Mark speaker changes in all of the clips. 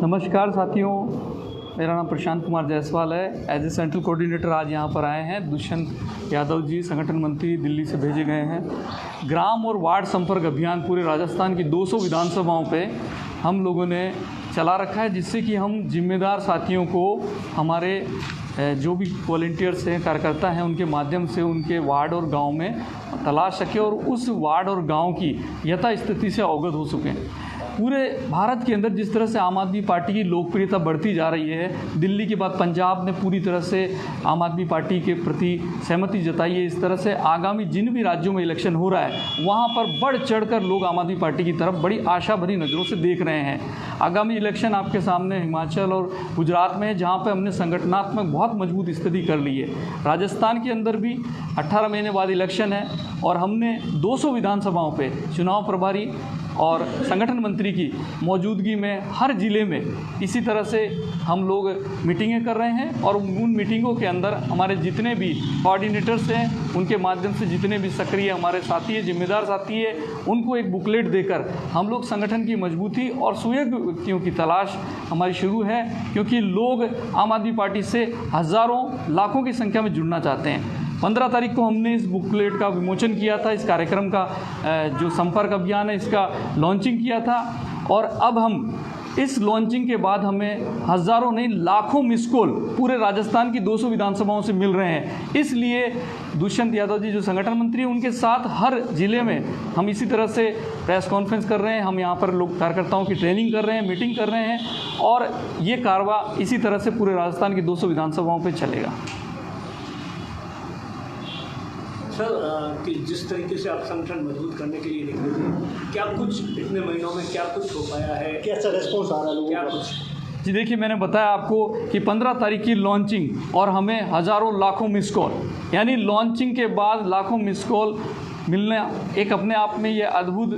Speaker 1: नमस्कार साथियों, मेरा नाम प्रशांत कुमार जायसवाल है। एज ए सेंट्रल कोऑर्डिनेटर आज यहाँ पर आए हैं। दुष्यंत यादव जी संगठन मंत्री दिल्ली से भेजे गए हैं। ग्राम और वार्ड संपर्क अभियान पूरे राजस्थान की 200 विधानसभाओं पे हम लोगों ने चला रखा है, जिससे कि हम जिम्मेदार साथियों को हमारे जो भी वॉलंटियर्स हैं, कार्यकर्ता हैं, उनके माध्यम से उनके वार्ड और गांव में तलाश सकें और उस वार्ड और गांव की यथास्थिति से अवगत हो सकें। पूरे भारत के अंदर जिस तरह से आम आदमी पार्टी की लोकप्रियता बढ़ती जा रही है, दिल्ली के बाद पंजाब ने पूरी तरह से आम आदमी पार्टी के प्रति सहमति जताई है। इस तरह से आगामी जिन भी राज्यों में इलेक्शन हो रहा है वहाँ पर बढ़ चढ़कर लोग आम आदमी पार्टी की तरफ बड़ी आशा भरी नज़रों से देख रहे हैं। आगामी इलेक्शन आपके सामने हिमाचल और गुजरात में है, जहाँ पर हमने संगठनात्मक बहुत मजबूत स्थिति कर ली है। राजस्थान के अंदर भी 18 महीने बाद इलेक्शन है और हमने 200 विधानसभाओं पे चुनाव प्रभारी और संगठन मंत्री की मौजूदगी में हर ज़िले में इसी तरह से हम लोग मीटिंगें कर रहे हैं और उन मीटिंगों के अंदर हमारे जितने भी कोऑर्डिनेटर्स हैं उनके माध्यम से जितने भी सक्रिय हमारे साथी हैं, जिम्मेदार साथी हैं, उनको एक बुकलेट देकर हम लोग संगठन की मजबूती और सुयोग्य व्यक्तियों की तलाश हमारी शुरू है, क्योंकि लोग आम आदमी पार्टी से हज़ारों लाखों की संख्या में जुड़ना चाहते हैं। 15 तारीख को हमने इस बुकलेट का विमोचन किया था। इस कार्यक्रम का जो संपर्क अभियान है इसका लॉन्चिंग किया था और अब हम इस लॉन्चिंग के बाद हमें हज़ारों नहीं लाखों मिस कॉल पूरे राजस्थान की 200 विधानसभाओं से मिल रहे हैं। इसलिए दुष्यंत यादव जी जो संगठन मंत्री हैं उनके साथ हर ज़िले में हम इसी तरह से प्रेस कॉन्फ्रेंस कर रहे हैं। हम यहाँ पर लोग कार्यकर्ताओं की ट्रेनिंग कर रहे हैं, मीटिंग कर रहे हैं और ये कारवा इसी तरह से पूरे राजस्थान की 200 विधानसभाओं पर चलेगा।
Speaker 2: सर, कि जिस तरीके से आप संगठन मजबूत करने के लिए निकले थे, क्या कुछ इतने महीनों में क्या कुछ हो पाया है? कैसा रिस्पॉन्स आ रहा है लोगों का? क्या कुछ?
Speaker 1: जी देखिए, मैंने बताया आपको कि 15 तारीख की लॉन्चिंग और हमें हज़ारों लाखों मिस कॉल, यानी लॉन्चिंग के बाद लाखों मिस कॉल मिलना एक अपने आप में ये अद्भुत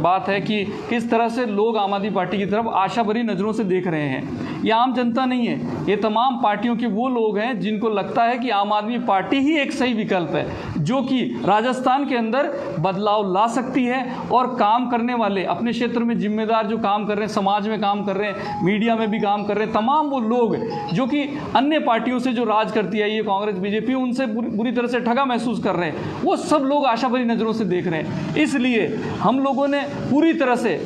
Speaker 1: बात है कि किस तरह से लोग आम आदमी पार्टी की तरफ आशा भरी नज़रों से देख रहे हैं। ये आम जनता नहीं है, ये तमाम पार्टियों के वो लोग हैं जिनको लगता है कि आम आदमी पार्टी ही एक सही विकल्प है, जो कि राजस्थान के अंदर बदलाव ला सकती है और काम करने वाले, अपने क्षेत्र में जिम्मेदार जो काम कर रहे हैं, समाज में काम कर रहे हैं, मीडिया में भी काम कर रहे हैं, तमाम वो लोग जो कि अन्य पार्टियों से जो राज करती है ये कांग्रेस बीजेपी, उनसे बुरी तरह से ठगा महसूस कर रहे हैं, वो सब लोग आशा भरी नज़रों से देख रहे हैं। इसलिए हम लोगों ने पूरी तरह से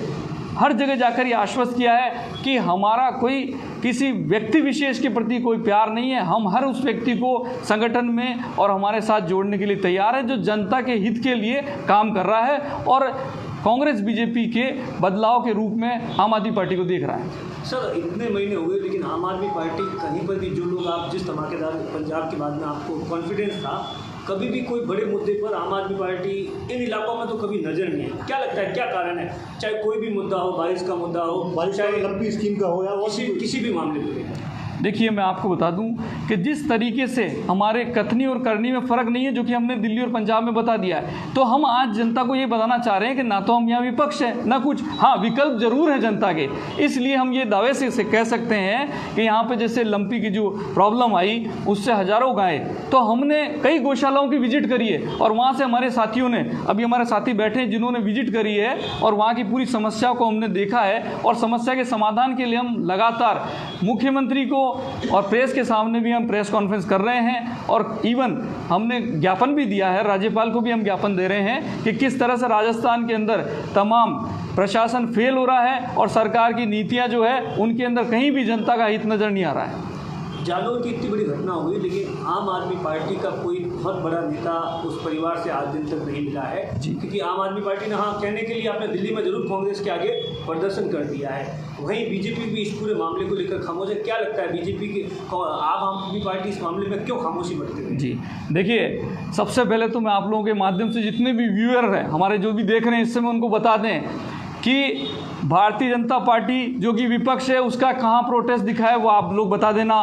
Speaker 1: हर जगह जाकर ये आश्वस्त किया है कि हमारा कोई किसी व्यक्ति विशेष के प्रति कोई प्यार नहीं है। हम हर उस व्यक्ति को संगठन में और हमारे साथ जोड़ने के लिए तैयार है जो जनता के हित के लिए काम कर रहा है और कांग्रेस बीजेपी के बदलाव के रूप में आम आदमी पार्टी को देख रहा है।
Speaker 2: सर, इतने महीने हो गए लेकिन आम आदमी पार्टी कहीं पर भी जो लोग आप जिस धमाकेदार पंजाब के बाद में आपको कॉन्फिडेंस था, कभी भी कोई बड़े मुद्दे पर आम आदमी पार्टी इन इलाकों में तो कभी नजर नहीं है। क्या लगता है क्या कारण है? चाहे कोई भी मुद्दा हो, बारिश का मुद्दा हो, चाहे लंबी स्कीम का हो या किसी भी मामले पर।
Speaker 1: देखिए, मैं आपको बता दूं कि जिस तरीके से हमारे कथनी और करनी में फ़र्क नहीं है, जो कि हमने दिल्ली और पंजाब में बता दिया है, तो हम आज जनता को ये बताना चाह रहे हैं कि ना तो हम यहाँ विपक्ष हैं ना कुछ, हाँ विकल्प जरूर है जनता के। इसलिए हम ये दावे से कह सकते हैं कि यहाँ पे जैसे लंपी की जो प्रॉब्लम आई उससे हज़ारों गाय, तो हमने कई गौशालाओं की विजिट करी है और वहाँ से हमारे साथियों ने, अभी हमारे साथी बैठे हैं जिन्होंने विजिट करी है और वहाँ की पूरी समस्या को हमने देखा है और समस्या के समाधान के लिए हम लगातार मुख्यमंत्री को और प्रेस के सामने भी हम प्रेस कॉन्फ्रेंस कर रहे हैं और इवन हमने ज्ञापन भी दिया है, राज्यपाल को भी हम ज्ञापन दे रहे हैं कि किस तरह से राजस्थान के अंदर तमाम प्रशासन फेल हो रहा है और सरकार की नीतियां जो है उनके अंदर कहीं भी जनता का हित नज़र नहीं आ रहा है।
Speaker 2: जालौर की इतनी बड़ी घटना हुई लेकिन आम आदमी पार्टी का कोई बहुत बड़ा नेता उस परिवार से आज दिन तक नहीं मिला है, क्योंकि आम आदमी पार्टी ने हाँ कहने के लिए आपने दिल्ली में जरूर कांग्रेस के आगे प्रदर्शन कर दिया है, वहीं बीजेपी भी इस पूरे मामले को लेकर खामोश है। क्या लगता है बीजेपी की आम आदमी पार्टी इस मामले में क्यों खामोशी बरती है?
Speaker 1: जी देखिए, सबसे पहले तो मैं आप लोगों के माध्यम से जितने भी व्यूअर हैं हमारे जो भी देख रहे हैं इससे मैं उनको बता दें कि भारतीय जनता पार्टी जो कि विपक्ष है उसका कहाँ प्रोटेस्ट दिखा है वो आप लोग बता देना।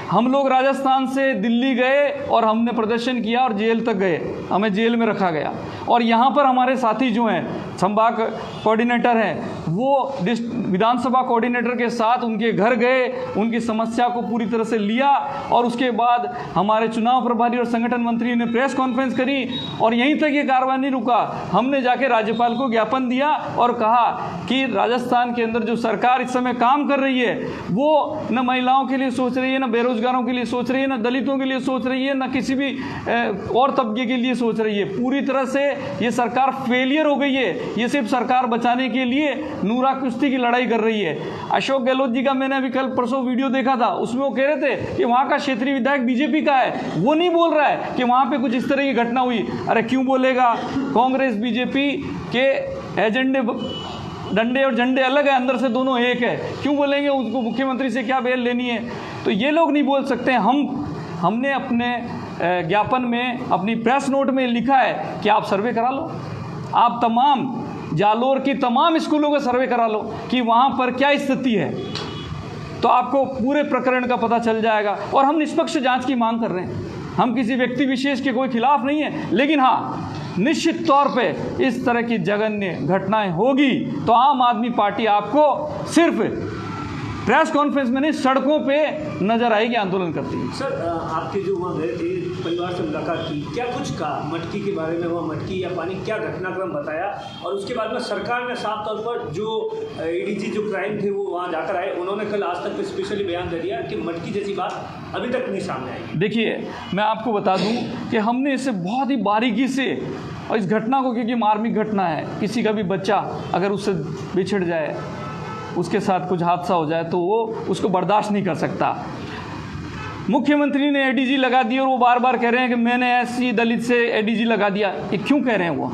Speaker 1: हम लोग राजस्थान से दिल्ली गए और हमने प्रदर्शन किया और जेल तक गए, हमें जेल में रखा गया और यहाँ पर हमारे साथी जो हैं संभाग कोऑर्डिनेटर हैं, वो विधानसभा कोऑर्डिनेटर के साथ उनके घर गए, उनकी समस्या को पूरी तरह से लिया और उसके बाद हमारे चुनाव प्रभारी और संगठन मंत्री ने प्रेस कॉन्फ्रेंस करी और यहीं तक ये कार्रवाई नहीं रुका। हमने जाके राज्यपाल को ज्ञापन दिया और कहा कि राजस्थान के अंदर जो सरकार इस समय काम कर रही है वो न महिलाओं के लिए सोच रही है, न बेरोजगारों के लिए सोच रही है, न दलितों के लिए सोच रही है, न किसी भी और तबके के लिए सोच रही है। पूरी तरह से ये सरकार फेलियर हो गई है। ये सिर्फ सरकार बचाने के लिए नूरा कुश्ती की लड़ाई कर रही है। अशोक गहलोत जी का मैंने अभी कल परसों वीडियो देखा था, उसमें वो कह रहे थे कि वहाँ का क्षेत्रीय विधायक बीजेपी का है, वो नहीं बोल रहा है कि वहाँ पे कुछ इस तरह की घटना हुई। अरे क्यों बोलेगा? कांग्रेस बीजेपी के एजेंडे, डंडे और झंडे अलग है, अंदर से दोनों एक है। क्यों बोलेंगे? उसको मुख्यमंत्री से क्या बेल लेनी है? तो ये लोग नहीं बोल सकते। हमने अपने ज्ञापन में, अपनी प्रेस नोट में लिखा है कि आप सर्वे करा लो, आप तमाम जालोर की तमाम स्कूलों का सर्वे करा लो कि वहाँ पर क्या स्थिति है, तो आपको पूरे प्रकरण का पता चल जाएगा। और हम निष्पक्ष जांच की मांग कर रहे हैं। हम किसी व्यक्ति विशेष के कोई खिलाफ नहीं है, लेकिन हाँ, निश्चित तौर पे इस तरह की जघन्य घटनाएं होगी तो आम आदमी पार्टी आपको सिर्फ प्रेस कॉन्फ्रेंस में नहीं, सड़कों पे नजर आएगी आंदोलन करती है।
Speaker 2: सर, आपके जो वहाँ गए थे, परिवार से मुलाकात की, क्या कुछ कहा मटकी के बारे में? वह मटकी या पानी क्या घटनाक्रम बताया? और उसके बाद में सरकार ने साफ तौर पर जो एडीजी जो क्राइम थे वो वहाँ जाकर आए, उन्होंने कल आज तक स्पेशली बयान दे दिया कि मटकी जैसी बात अभी तक नहीं सामने आई।
Speaker 1: देखिए, मैं आपको बता दूं कि हमने इसे बहुत ही बारीकी से, और इस घटना को, क्योंकि मार्मिक घटना है, किसी का भी बच्चा अगर उससे बिछड़ जाए, उसके साथ कुछ हादसा हो जाए तो वो उसको बर्दाश्त नहीं कर सकता। मुख्यमंत्री ने एडीजी लगा दी और वो बार बार कह रहे हैं कि मैंने ऐसी दलित से एडीजी लगा दिया। ये क्यों कह रहे हैं वो?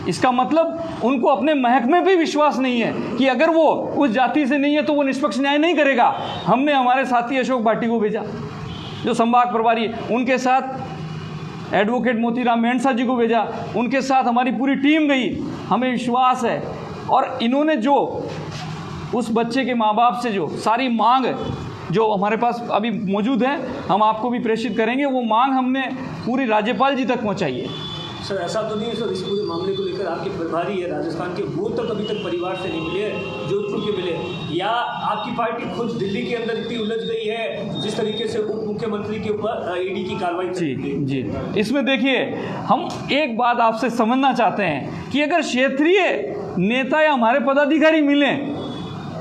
Speaker 1: इसका मतलब उनको अपने महकमे पे विश्वास नहीं है कि अगर वो उस जाति से नहीं है तो वो निष्पक्ष न्याय नहीं करेगा। हमने हमारे साथी अशोक भाटी को भेजा, जो संभाग प्रभारी, उनके साथ एडवोकेट मोतीराम मेंढसा जी को भेजा, उनके साथ हमारी पूरी टीम गई। हमें विश्वास है, और इन्होंने जो उस बच्चे के माँ बाप से जो सारी मांग जो हमारे पास अभी मौजूद है, हम आपको भी प्रेषित करेंगे, वो मांग हमने पूरी राज्यपाल जी तक पहुँचाई है।
Speaker 2: सर, ऐसा तो नहीं है सर, इस पूरे मामले को लेकर आपके प्रभारी है राजस्थान के, वो तक अभी तक परिवार से नहीं मिले, जोधपुर के मिले, या आपकी पार्टी खुद दिल्ली के अंदर इतनी उलझ गई है जिस तरीके से उप मुख्यमंत्री के ऊपर ईडी की कार्रवाई? जी, इसमें देखिए, हम एक बात आपसे समझना चाहते हैं कि अगर क्षेत्रीय नेता या हमारे पदाधिकारी मिलें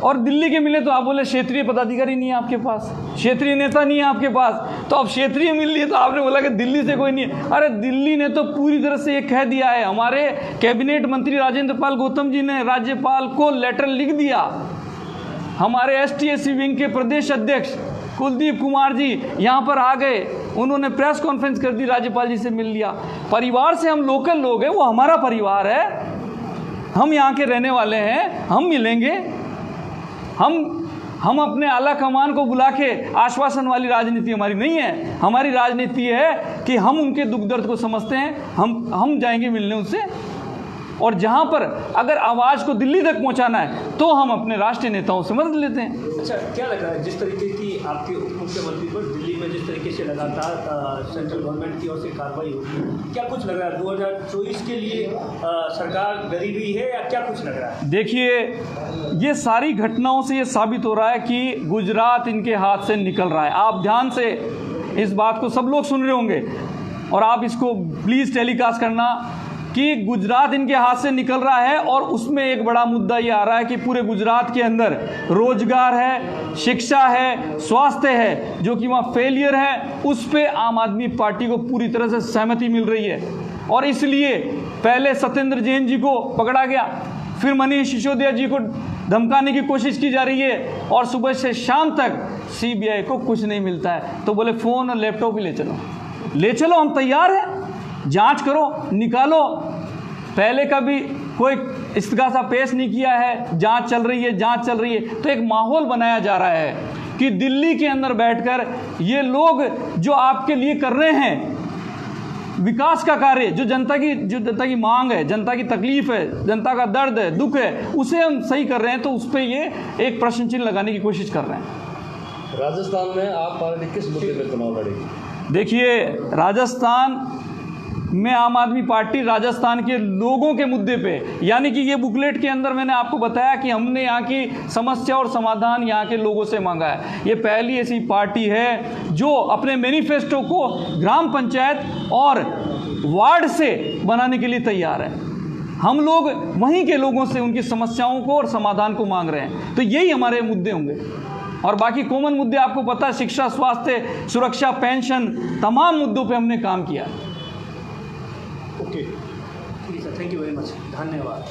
Speaker 2: और दिल्ली के मिले तो आप बोले क्षेत्रीय पदाधिकारी नहीं है आपके पास, क्षेत्रीय नेता नहीं है आपके पास, तो अब क्षेत्रीय मिल रही है तो आपने बोला कि दिल्ली से कोई नहीं है। अरे दिल्ली ने तो पूरी तरह से ये कह दिया है। हमारे कैबिनेट मंत्री राजेंद्र पाल गौतम जी ने राज्यपाल को लेटर लिख दिया। हमारे ST/SC विंग के प्रदेश अध्यक्ष कुलदीप कुमार जी यहाँ पर आ गए, उन्होंने प्रेस कॉन्फ्रेंस कर दी, राज्यपाल जी से मिल लिया। परिवार से हम लोकल लोग हैं, वो हमारा परिवार है, हम यहाँ के रहने वाले हैं, हम मिलेंगे। हम अपने आला कमान को बुला के आश्वासन वाली राजनीति हमारी नहीं है। हमारी राजनीति है कि हम उनके दुख दर्द को समझते हैं, हम जाएंगे मिलने उनसे, और जहां पर अगर आवाज़ को दिल्ली तक पहुंचाना है तो हम अपने राष्ट्रीय नेताओं से मदद लेते हैं। अच्छा, क्या लग रहा है जिस तरीके की आपके उप मुख्यमंत्री पर दिल्ली में जिस तरीके से लगातार सेंट्रल गवर्नमेंट की ओर से कार्रवाई होगी, क्या कुछ लग रहा है 2024 के लिए सरकार डरी हुई है, या क्या कुछ लग रहा है?
Speaker 1: देखिए, ये सारी घटनाओं से ये साबित हो रहा है कि गुजरात इनके हाथ से निकल रहा है। आप ध्यान से इस बात को, सब लोग सुन रहे होंगे, और आप इसको प्लीज़ टेलीकास्ट करना कि गुजरात इनके हाथ से निकल रहा है। और उसमें एक बड़ा मुद्दा ये आ रहा है कि पूरे गुजरात के अंदर रोजगार है, शिक्षा है, स्वास्थ्य है, जो कि वहाँ फेलियर है, उस पे आम आदमी पार्टी को पूरी तरह से सहमति मिल रही है। और इसलिए पहले सत्येंद्र जैन जी को पकड़ा गया, फिर मनीष सिसोदिया जी को धमकाने की कोशिश की जा रही है, और सुबह से शाम तक CBI को कुछ नहीं मिलता है। तो बोले फ़ोन और लैपटॉप ही ले चलो, हम तैयार हैं, जांच करो, निकालो। पहले कभी कोई इस्तिगासा पेश नहीं किया है, जांच चल रही है। तो एक माहौल बनाया जा रहा है कि दिल्ली के अंदर बैठकर ये लोग जो आपके लिए कर रहे हैं विकास का कार्य, जो जनता की मांग है, जनता की तकलीफ है, जनता का दर्द है, दुख है, उसे हम सही कर रहे हैं, तो उस पर ये एक प्रश्न चिन्ह लगाने की कोशिश कर रहे हैं।
Speaker 3: राजस्थान में आप पार्टी किस मुद्दे पर चुनाव लड़ेगी?
Speaker 1: देखिए, राजस्थान मैं आम आदमी पार्टी राजस्थान के लोगों के मुद्दे पे, यानी कि ये बुकलेट के अंदर मैंने आपको बताया कि हमने यहाँ की समस्या और समाधान यहाँ के लोगों से मांगा है। ये पहली ऐसी पार्टी है जो अपने मैनिफेस्टो को ग्राम पंचायत और वार्ड से बनाने के लिए तैयार है। हम लोग वहीं के लोगों से उनकी समस्याओं को और समाधान को मांग रहे हैं, तो यही हमारे मुद्दे होंगे। और बाकी कॉमन मुद्दे आपको पता है, शिक्षा, स्वास्थ्य, सुरक्षा, पेंशन, तमाम मुद्दों पे हमने काम किया।
Speaker 2: ओके, ठीक है sir, thank you very much, धन्यवाद।